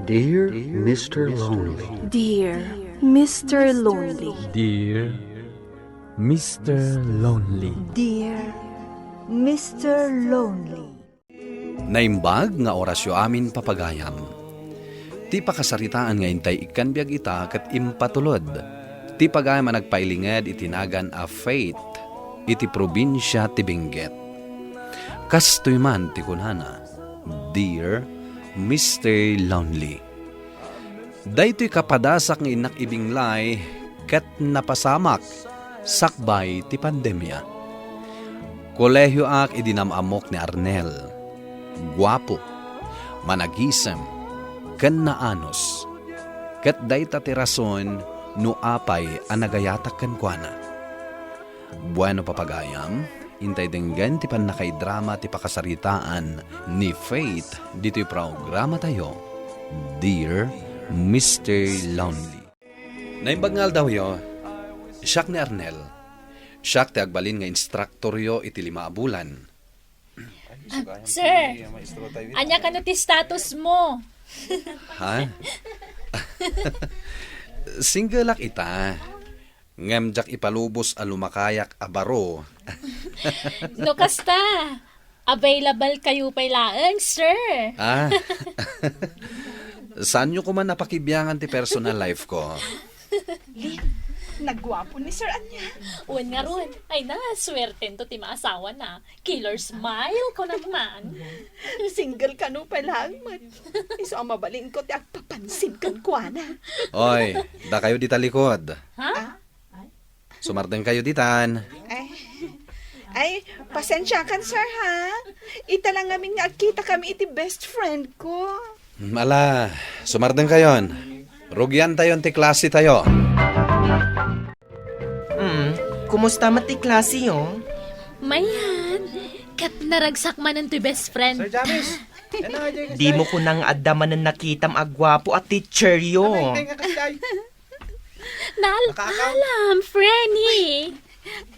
Dear Mr. Lonely. Dear Mr. Lonely. Dear Mr. Lonely. Dear Mr. Lonely. Naimbag nga orasyo amin papagayam. Ti pakasaritaan nga intay ikan biag ita kat impatulod. Ti pagayam nagpailinged itinagan a faith iti probinsya ti Benguet. Kastoy man ti kunhana, Dear Mr. Lonely. Daytoy kapadasak nga inak ibinglay kat napasamak sakbay ti pandemya. Kolehyo ak idinamamok ni Arnel. Guwapo, managisem, ken naanos. Ket dayta ti rason no apay anagayatak ken kuana. Bueno papagayam, intay denggan ti panakaidrama ti pakasaritaan ni Faith dito'y programa tayo, Dear Mr. Lonely. Naimbagngal daw yo, siyak ni Arnel. Siyak ti agbalin nga instruktor yo iti 5 bulan. Sir, anya ka no ti status mo? Ha? Single ak ita. Ngamjak ipalubos a lumakayak a baro. No kasta, available kayo pailaan, sir. Ah. Saan nyo ko man napakibiyangan ti personal life ko? Nagwapo ni Sir Anya. Uwan nga ron. Ay na, swerten to ti maasawa na. Killer smile ko naman. Single ka no palang mat. Iso ang mabalin ko ti agpapansin kan kuana. Oy, da kayo di talikod. Ha? Sumardeng kayo ditan. Ay, pasensya kan sir ha. Ita lang namin nga kita kami iti best friend ko. Mala, sumardeng kayon. Rugyan tayon ti klase tayo. Kumusta mati klase yo? Mayan. Kat naragsak man ang ti best friend. Sir James. Di mo ko nang addaman na nakitam agwapo at teacher yo. Alam, Frenny.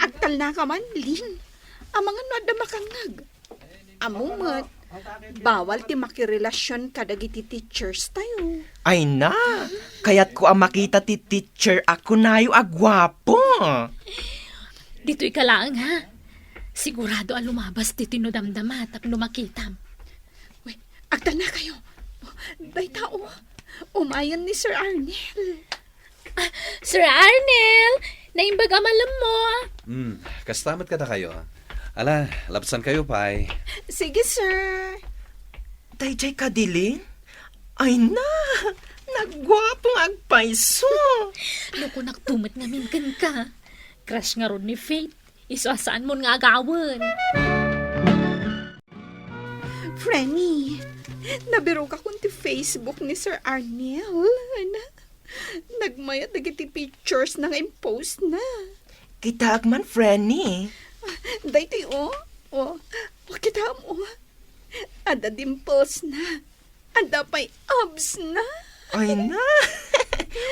Agtal na ka man, Lin. Ang mga nada makangag. Amumat. Bawal ti makirelasyon kadagiti teachers tayo. Ay na, kaya't ko ang makita ti teacher ako nayo agwapo. Dito'y kalaang ha. Sigurado ang lumabas ti tinudamdama tapno makitam. Wait, agtal na kayo. Day tao, umayan ni Sir Arnel. Sir Arnel, naimbag amalam mo. Kastamat ka na kayo. Ala, lapsan kayo, pay. Sige, sir. Dayjay kadilin? Ay na, nagwapong agpaiso. Loko naktumat nga minkan ka. Crush nga ron ni Faith. Isasaan mo nga agawin. Frenny, nabiro ka kung ti Facebook ni Sir Arnel. Nagmayat dagiti pictures na nga impost na. Kita agman, Frenny. Daytoy kita mo. Ada dimples na. Ada pa'y abs na. Ay na,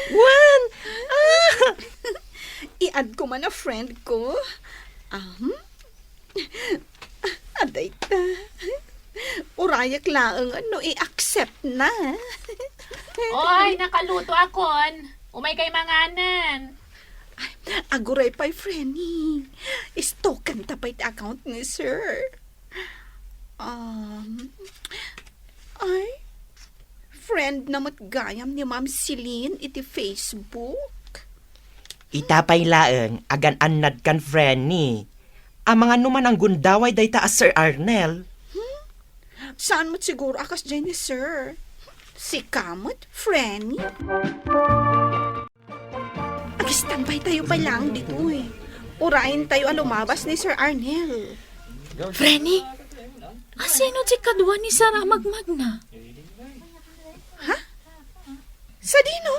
Juan! I-add ko man na friend ko. Aday ta. Urayak laang i-accept na. Oy, nakaluto akon. Umay kay manganan. Aguray pa'y Frenny. Istokan tapay ti account ni sir. Ay, friend na matgayam ni Ma'am Celine iti Facebook. Itapay laeng, agan annad kan Frenny. Ang mga numan ang gundaway dayta as Sir Arnel. Saan mo't siguro akas dyan ni sir? Si Kamot, Frenny? Ag-standby tayo pa lang dito eh. Urain tayo ang lumabas ni Sir Arnel. Frenny, asino si kadwa ni Sarah magmagna? Sa dino?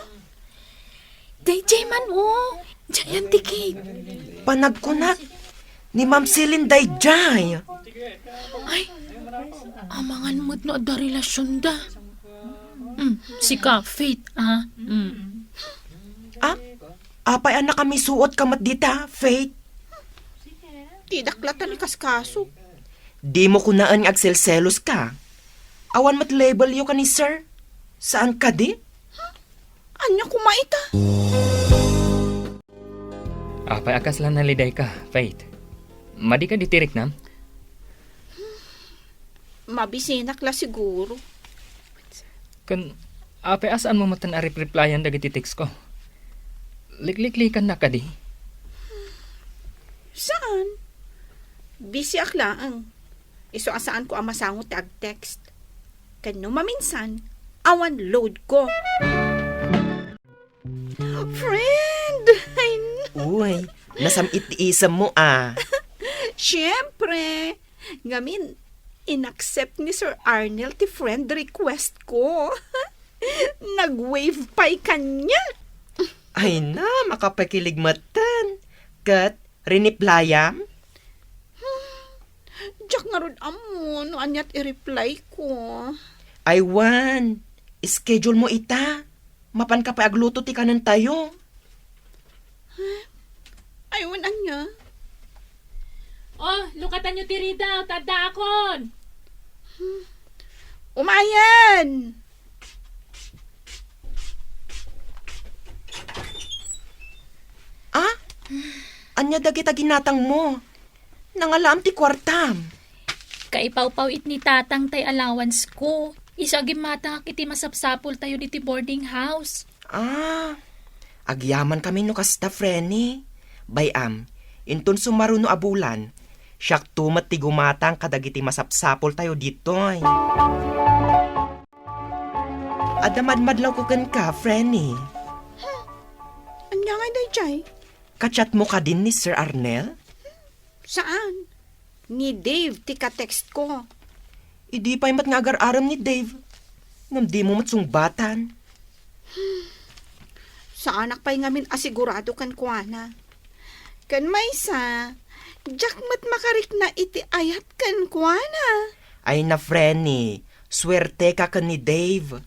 DJ man o. Giant ticket. Panagkunak ni Ma'am Celine dayjay. Ay, amangan mo't no da relasyon da. Si ka, Faith, Apay anak kami suot kamat dita, Faith. Tidaklatan ni kaskaso. Di mo kunaan agselselos ka. Awan mat label yo ka ni sir. Saan ka di? Anya kumaita? Apay akas lang naliday ka, Faith. Madi ka ditirik na? Mabisinak la siguro. Kan, apay asaan mo matan a replyan dagiti text ko? Likliklikan na ka di. Saan? Busy aklaang. Iso asaan ko ang masangot ag text. Kano maminsan, awan load ko. Friend! Ay, Uy, nasamit-isam mo ah. syempre. Ngamin, inaccept ni Sir Arnel ti friend request ko. Nag-wave pa'y kanya. Ay na, makapakiligmatan. Kat, riniplayam? Diyak nga ron amo, no anyat i-reply ko. Ay wan, schedule mo ita. Mapan ka pa agluto ti kanan tayo. Ayun, anya. Oh, lukatan nyo tirida, tada akon. Umayan! Ah? Anya dagita ginatang mo. Nangalam ti kwartam. Kaipaw-paw it ni tatang tay allowance ko. Isagim mata kiti masapsapol tayo diti boarding house. Ah, agyaman kami no kasta freni. Bayam, inton sumaruno abulan, siyak tumat ti gumatang kadagiti masapsapol tayo ditoy. Adamadmadlaw ko kan ka, freni. Anya nga day, Jay? Kachat mo ka din ni Sir Arnel? Saan? Ni Dave, tika text ko. Idi pa'y mat nga agar-aram ni Dave. Ngam di mo matsungbatan. Sa anak pa'y ngamin asigurado kan kuana. Kan may sa, jak mat makarik na iti ayat kan kuana. Ay na, freni, swerte ka kan ni Dave.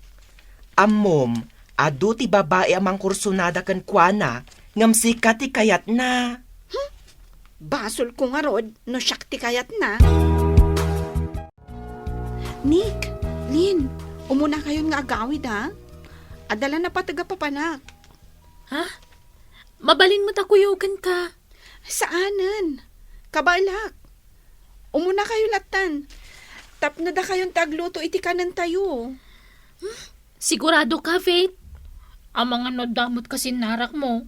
Amom, adu ti babae amang kursunada kan kuana, ngam sikat ti kayat na. Basol ko nga rod, no siyak ti kayat na. Nick, Lynn, umuna kayon nga agawid ha? Adala na pa taga papanak. Ha? Mabalin mo takuyogan ka. Saanan? Kabalak. Umuna kayo latan. Tap na da kayong tagluto iti kanan tayo. Sigurado ka, Faith? Ang mga nodamot kasi narak mo.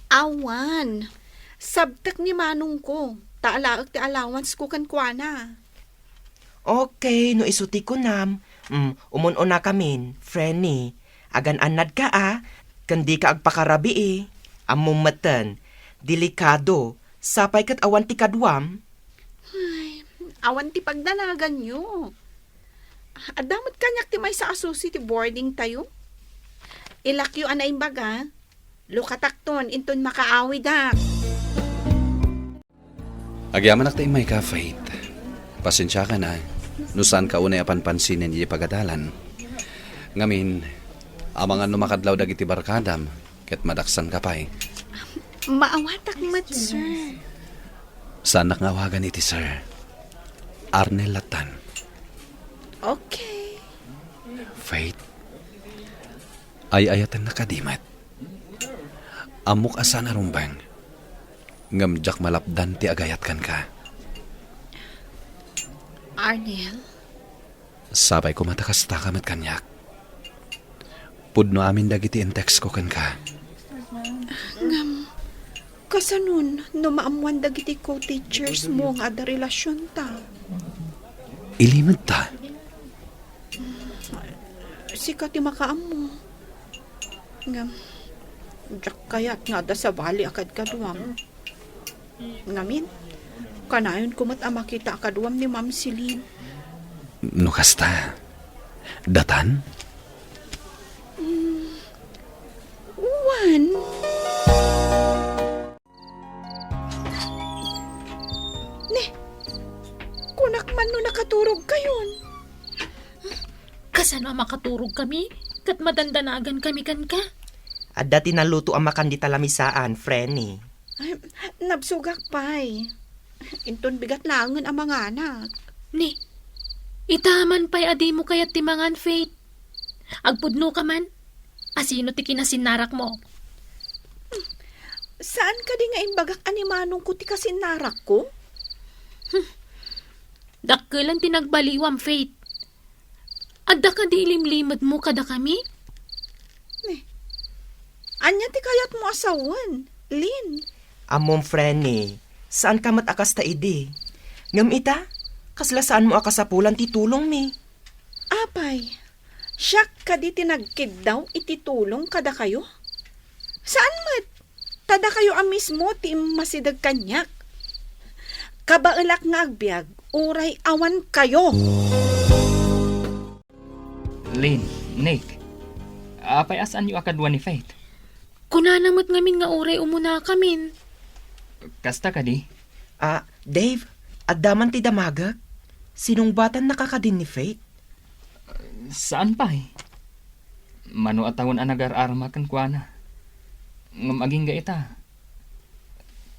Awan. Sabtak ni manong ko. Taalaak ti allowance ko kan kuana. Okay, no isuti ko nam. Umunon na kamin, freni. Agan anad ka kandi ka agpakarabi Among matan, delikado, sapay kat awan ti kadwam. Awan ti pagdanagan nyo. Adamot kanyak ti may sa asusi ti boarding tayo. Ilakyo anay baga. Lukatakton, inton makaawi dak. Agyaman ak may ka, Faith. Pasensya ka na. Nusan ka unay apan pansinin iya pagadalan. Ngamin, amangan numakadlaw dagiti barkadam, ket madaksan ka pa'y. Maawatak mat, sir. Saan ngawagan iti, sir? Arnel Latan. Okay. Faith, ay ayatan na kadimat. Amok asa na rumbang. Ngamjak malapdan ti agayat kan ka. Arnel? Sabay ko matakasta kamat kanyak. Pudno amin dagiti in text ko kan ka. Kasanun, no maamuan dagiti co-teachers mo nga da relasyon ta. Ilimad ta. Sikat ti makaamo. Ngam, jak kayat nga da sa bali akad kaduam. Ngamin, kanayon kumat makita kaduam ni Ma'am Celine. No kasta. Datan? Uwan. Ne, kunak man no nakaturog kayon. Kasano makaturog kami? Kat madandanagan kami kan ka? Adda tinaluto ang makan di talamisaan, freni. Ay, nabsugak pa'y. Inton bigat langan ang mga anak. Ni, itaman pa'y adi mo kayat timangan, Faith. Agpudno ka man. Asino ti kinasinarak mo? Saan ka di nga imbagak animanong ko ti kasinarak ko? Dakkelan tinagbaliwam, Faith. Adda ka di ilimlimad mo kada kami? Anya ti kayat mo asawan, Lin. Amom Frenny, saan ka matakas ta idi? Ngam ita, kasla saan mo akasapulan ti tulong mi? Apay, siyak ka di tinagkid daw ititulong kada kayo? Saan mat? Tada kayo ang mismo ti masidag kanyak. Kabaelak nga agbyag, uray awan kayo. Lin, Nick, apay asan yu akadwa ni Faith? Kunanamot ngamin nga uray umuna kamin. Kasta ka di? Dave, addaman ti damagak? Sinong batan nakakadin ni Faith? Saan pa eh? Mano atawon ang nagar-arma kan kuana. Ngam aging ga ita.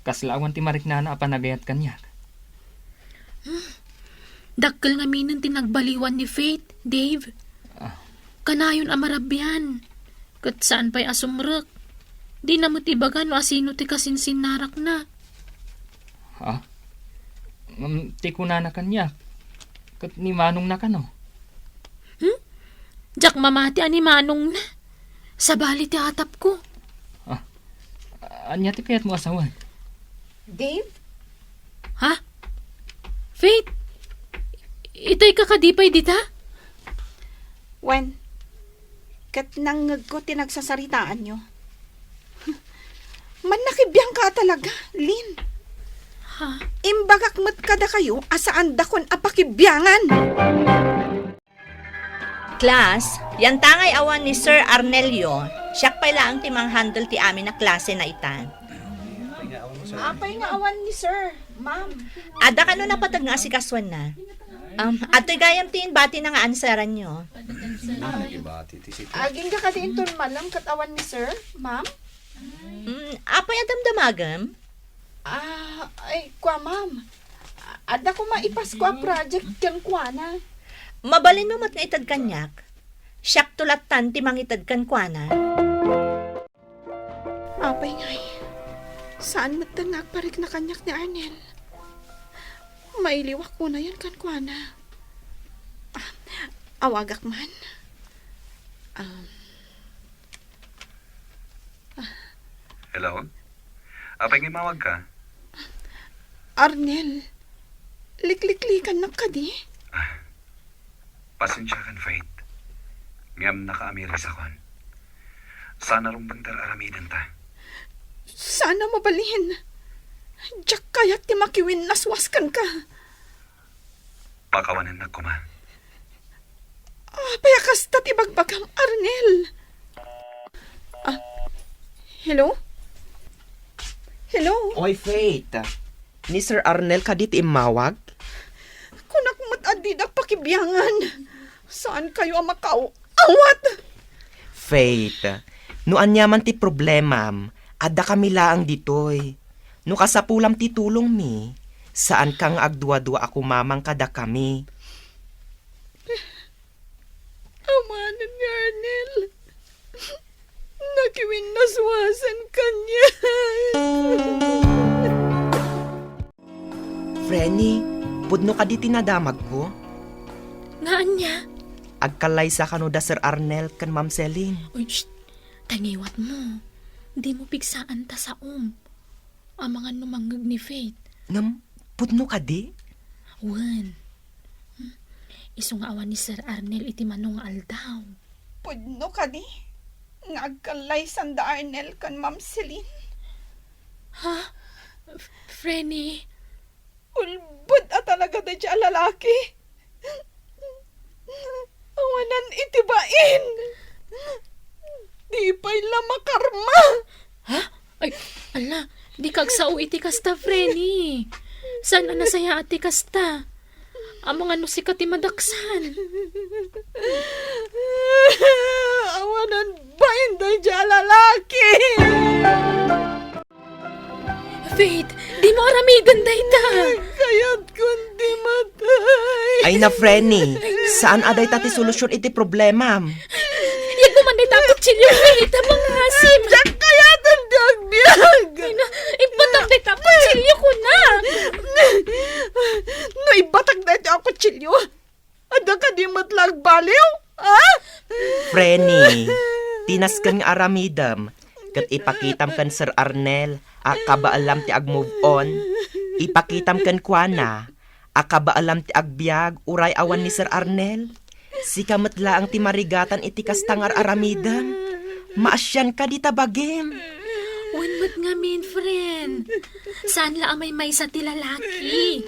Kaslaawan ti mariknana apanagayat kanyak. Dakkel ngamin ang tinagbaliwan ni Faith, Dave. Kanayon amarabyan. Kat saan pa'y asumrek. Di na mo tibagan o asino ti kasinsinnarak na. Ha? Ngam ti kunana kanyak. Kat ni Manong na kano. Jak mamati ani Manong na. Sabali ti atap ko. Anya ti kayat mo asawan? Dave? Ha? Faith? Itay kakadipay dita? Wen, kat nangag ko tinagsasaritaan nyo. Man nakibiyang ka talaga, Lin. Ha? Imbagak mat kada kayo, asaan dakon apakibyangan. Class, yan tangay awan ni Sir Arnelio. Siyak pa lang timang handle ti amin na klase na itan. Apay nga awan ni Sir, Ma'am. Ada ka no napatag nga si Kaswan na. Ato'y gayam tin bati na nga ansaran nyo. Aging ka kadiinton malam kat awan ni Sir, Ma'am. Apay adam damagam? Ay, kwa Ma'am. Ada ko maipas kwa project kan kwa na. Mabalin mo mat nga itad kanyak. Siyak tulatan ti mangitad kan kwa na. Apay ngay. Saan matangag parik na kanyak ni Arnel? Mailiwak ko na yan kan kwa na. Awagak man. Hello? Apay ngimawag ka? Arnel, likliklikan na ka di? Pasensya kan, Faith. Ngam naka-Ameris akon. Sana rin bantar aramidan ta. Sana mabalhin. Diyak kayak ti makiwin naswaskan ka. Pakawanan na kuma. Payakas ta ti bagbagam, Arnel. Hello? Hello? Oy, Faith. Ni Sir Arnel kadit imawag? Kunak mat adidak pakibyangan. Saan kayo ang makauawat? Faith, no anyaman ti problemam, adda kami laang ditoy. No kasapulam ti tulong mi, saan kang agdua-dua ako mamang kada kami. Amanan ni Arnel. Nakiwin naswasan kanya. Frenny, pudno ka di tinadamag ko? Ngaan niya? Agkalay sa kano da Sir Arnel kan Ma'am Celine. Uy, tangiwat mo. Di mo pigsaan ta sa Ang mga numangag ni Faith. Ngam, pudno ka di? Wan. Iso nga awan ni Sir Arnel iti manong aldaw. Pudno ka di? Nagkalay sanda Arnel kan Ma'am Celine. Ha? Frenny? Ulbud at talaga da dya lalaki. Awanan itibain. Di pa'y lamakarma. Ha? Ay, ala, di kagsao iti kasta, Frenny. Sana nasaya ati kasta. Amang ano si kati madaksan. Awanan ba hindi dya lalaki? Faith, di mo aramidan dayta. Kaya't kundi matay. Ay na, Frenny, saan aday tati solusyon iti problemam? kutsilyo, Faith, ang mga asim. Diyak kaya tandang biyag. Ibatang dito ang kutsilyo ko na. No, ibatag na ito ang kutsilyo. Ada ka di matlag baliw? Ah? Frenny, tinaskan nga aramidam. Kat ipakitam kan Sir Arnel, akabaalam ti ag-move on. Ipakitam kan kuana, akabaalam ti agbiag, uray awan ni Sir Arnel. Si kamatla ang ti marigatan iti kastangar aramidam. Maasyan ka di tabagim. Wanmat nga min, friend. Saan la amay may sa tilalaki?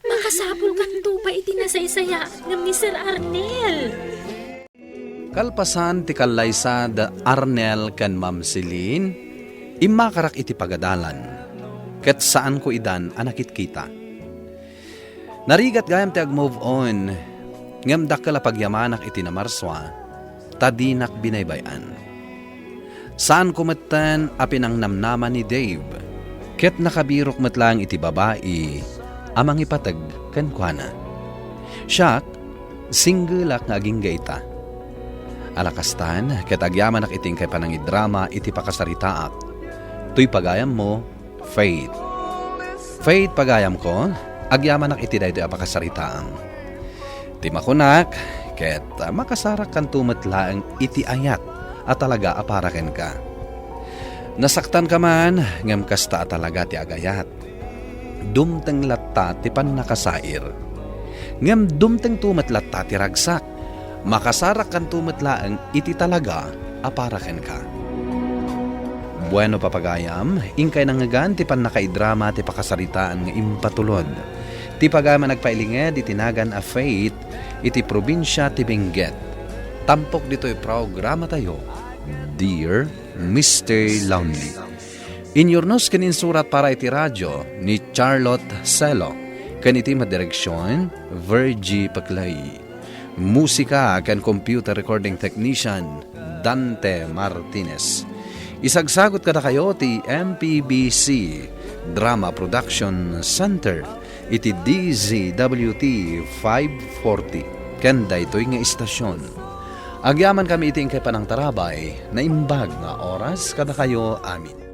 Makasabol kan tupa iti nasaysaya ng ni Sir Arnel. Kalpasan ti kalaysa da Arnel kan Ma'am Celine, imakarak iti pagadalan. Ket saan ko idan anakit kita. Narigat gayam ti ag-move on, ngamdak kala pagyamanak iti namarswa, tadinak binaybayan. Saan kumatan apinang namnaman ni Dave, ket nakabirok matlang iti babae, amang ipatag kan kuana. Siyak, singgulak nga aging gaita. Alakastan, ket agyaman ak iting kay panangidrama iti pakasaritaak. Tuy pagayam mo, Faith. Faith pagayam ko, agyaman ak iti daytoy apakasaritaang. Ti makunak, ket makasarak kan tumetlaeng iti ayat at talaga aparaken ka. Nasaktan ka man, ngem kasta talaga ti agayat. Dumteng latta ti pannakasair. Ngem dumteng tumetlatta ti ragsak. Makasarak kan tumetlaeng iti talaga aparaken ka. Bueno papagayam, ingkay nangagan ti pannakaidrama ti pakasaritaan nga impatulod. Ti pagayam nagpailinged itinagan a Faith iti probinsya ti Benguet. Tampok dito'y programa tayo, Dear Mr. Lonely. Inyornos ken insurat para iti radyo ni Charlotte Celo, ken iti madireksyon Virgie Paclay. Musika ken computer recording technician Dante Martinez. Isagsagot kada kayo ti MPBC Drama Production Center iti DZWT 540 ken daytoy nga istasyon. Agyaman kami iting kay panang tarabay na imbag nga oras kada kayo amin.